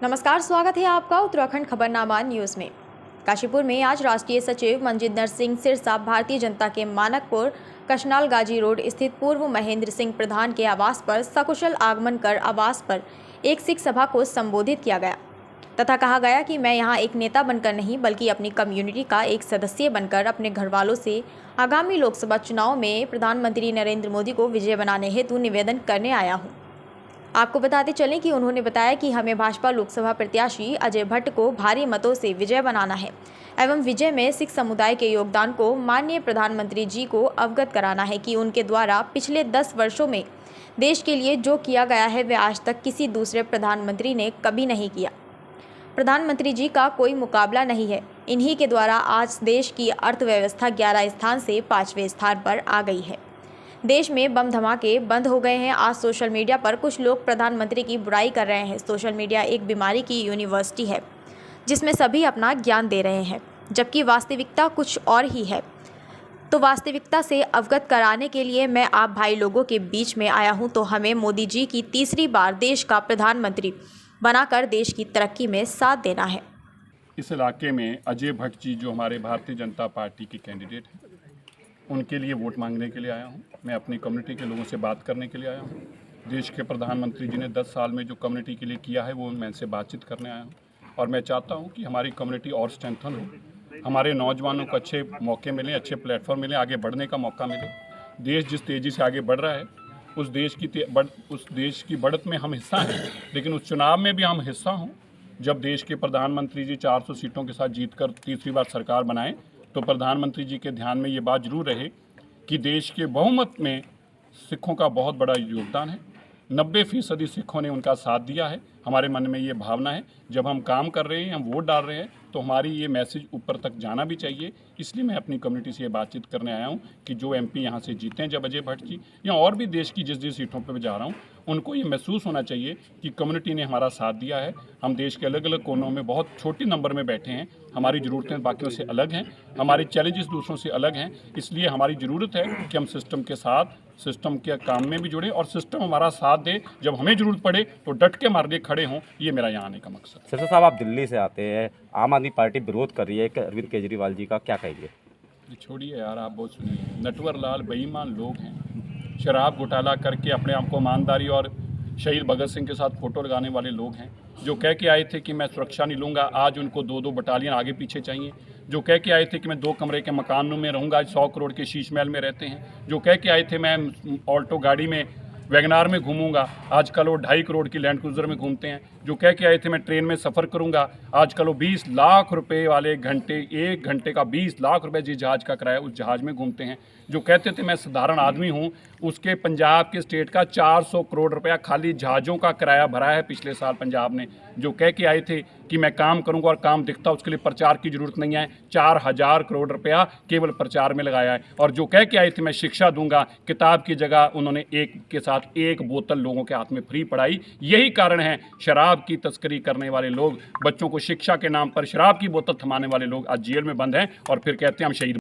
नमस्कार, स्वागत है आपका उत्तराखंड खबरनामा न्यूज़ में। काशीपुर में आज राष्ट्रीय सचिव मनजिंदर सिंह सिरसा भारतीय जनता के मानकपुर कशनाल गाजी रोड स्थित पूर्व महेंद्र सिंह प्रधान के आवास पर सकुशल आगमन कर आवास पर एक सिख सभा को संबोधित किया गया तथा कहा गया कि मैं यहाँ एक नेता बनकर नहीं बल्कि अपनी कम्युनिटी का एक सदस्य बनकर अपने घर वालों से आगामी लोकसभा चुनाव में प्रधानमंत्री नरेंद्र मोदी को विजय बनाने हेतु निवेदन करने आया हूँ। आपको बताते चलें कि उन्होंने बताया कि हमें भाजपा लोकसभा प्रत्याशी अजय भट्ट को भारी मतों से विजय बनाना है एवं विजय में सिख समुदाय के योगदान को माननीय प्रधानमंत्री जी को अवगत कराना है कि उनके द्वारा पिछले 10 वर्षों में देश के लिए जो किया गया है वह आज तक किसी दूसरे प्रधानमंत्री ने कभी नहीं किया। प्रधानमंत्री जी का कोई मुकाबला नहीं है। इन्हीं के द्वारा आज देश की अर्थव्यवस्था 11 स्थान से 5वें स्थान पर आ गई है। देश में बम धमाके बंद हो गए हैं। आज सोशल मीडिया पर कुछ लोग प्रधानमंत्री की बुराई कर रहे हैं। सोशल मीडिया एक बीमारी की यूनिवर्सिटी है जिसमें सभी अपना ज्ञान दे रहे हैं, जबकि वास्तविकता कुछ और ही है। तो वास्तविकता से अवगत कराने के लिए मैं आप भाई लोगों के बीच में आया हूं। तो हमें मोदी जी की तीसरी बार देश का प्रधानमंत्री बनाकर देश की तरक्की में साथ देना है। इस इलाके में अजय भट्ट जी जो हमारे भारतीय जनता पार्टी के कैंडिडेट हैं, उनके लिए वोट मांगने के लिए आया हूं। मैं अपनी कम्युनिटी के लोगों से बात करने के लिए आया हूं। देश के प्रधानमंत्री जी ने 10 साल में जो कम्युनिटी के लिए किया है वो मैं इनसे बातचीत करने आया हूं और मैं चाहता हूं कि हमारी कम्युनिटी और स्ट्रेंथन हो, हमारे नौजवानों को अच्छे मौके मिलें, अच्छे प्लेटफॉर्म मिलें, आगे बढ़ने का मौका मिले। देश जिस तेज़ी से आगे बढ़ रहा है उस देश की बढ़त में हम हिस्सा हैं, लेकिन उस चुनाव में भी हम हिस्सा हों। जब देश के प्रधानमंत्री जी 400 सीटों के साथ जीतकर तीसरी बार सरकार बनाएं तो प्रधानमंत्री जी के ध्यान में ये बात जरूर रहे कि देश के बहुमत में सिखों का बहुत बड़ा योगदान है। 90% सिखों ने उनका साथ दिया है। हमारे मन में ये भावना है, जब हम काम कर रहे हैं, हम वोट डाल रहे हैं, तो हमारी ये मैसेज ऊपर तक जाना भी चाहिए। इसलिए मैं अपनी कम्युनिटी से ये बातचीत करने आया हूँ कि जो एमपी यहाँ से जीते हैं, जब अजय भट्ट जी या और भी देश की जिस सीटों पर जा रहा हूँ, उनको ये महसूस होना चाहिए कि कम्युनिटी ने हमारा साथ दिया है। हम देश के अलग अलग कोनों में बहुत छोटी नंबर में बैठे हैं। हमारी ज़रूरतें बाकियों से अलग हैं, हमारे चैलेंजेस दूसरों से अलग हैं। इसलिए हमारी ज़रूरत है कि हम सिस्टम के साथ, सिस्टम के काम में भी जुड़े और सिस्टम हमारा साथ दे। जब हमें ज़रूरत पड़े तो डट के हमारे लिए खड़े हों। ये मेरा यहाँ आने का मकसद है। सिरसा साहब, आप दिल्ली से आते हैं, आम आदमी पार्टी विरोध कर रही है अरविंद केजरीवाल जी का, क्या कहेंगे? छोड़िए यार, आप बहुत सुनिए। नटवर लाल बेईमान लोग हैं, शराब घोटाला करके अपने आप को ईमानदारी और शहीद भगत सिंह के साथ फोटो लगाने वाले लोग हैं। जो कह के आए थे कि मैं सुरक्षा नहीं लूँगा, आज उनको 2-2 बटालियन आगे पीछे चाहिए। जो कह के आए थे कि मैं 2 कमरे के मकानों में रहूँगा, आज 100 करोड़ के शीश महल में रहते हैं। जो कह के आए थे मैं ऑल्टो गाड़ी में, वैगनार में घूमूंगा, आजकल वो 2.5 करोड़ की लैंड क्रूजर में घूमते हैं। जो कह के आए थे मैं ट्रेन में सफ़र करूंगा, आजकल वो 20 लाख रुपए वाले घंटे, 1 घंटे का 20 लाख रुपए जिस जहाज़ का किराया, उस जहाज़ में घूमते हैं। जो कहते थे मैं साधारण आदमी हूं, उसके पंजाब के स्टेट का 400 करोड़ रुपया खाली जहाज़ों का किराया भरा है पिछले साल पंजाब ने। जो कह के आए थे कि मैं काम करूंगा और काम दिखता, उसके लिए प्रचार की जरूरत नहीं है, 4000 करोड़ रुपया केवल प्रचार में लगाया है। और जो कह के आए थे मैं शिक्षा दूंगा, किताब की जगह उन्होंने एक के साथ एक बोतल लोगों के हाथ में फ्री पढ़ाई। यही कारण है शराब की तस्करी करने वाले लोग, बच्चों को शिक्षा के नाम पर शराब की बोतल थमाने वाले लोग आज जेल में बंद हैं और फिर कहते हैं हम शहीद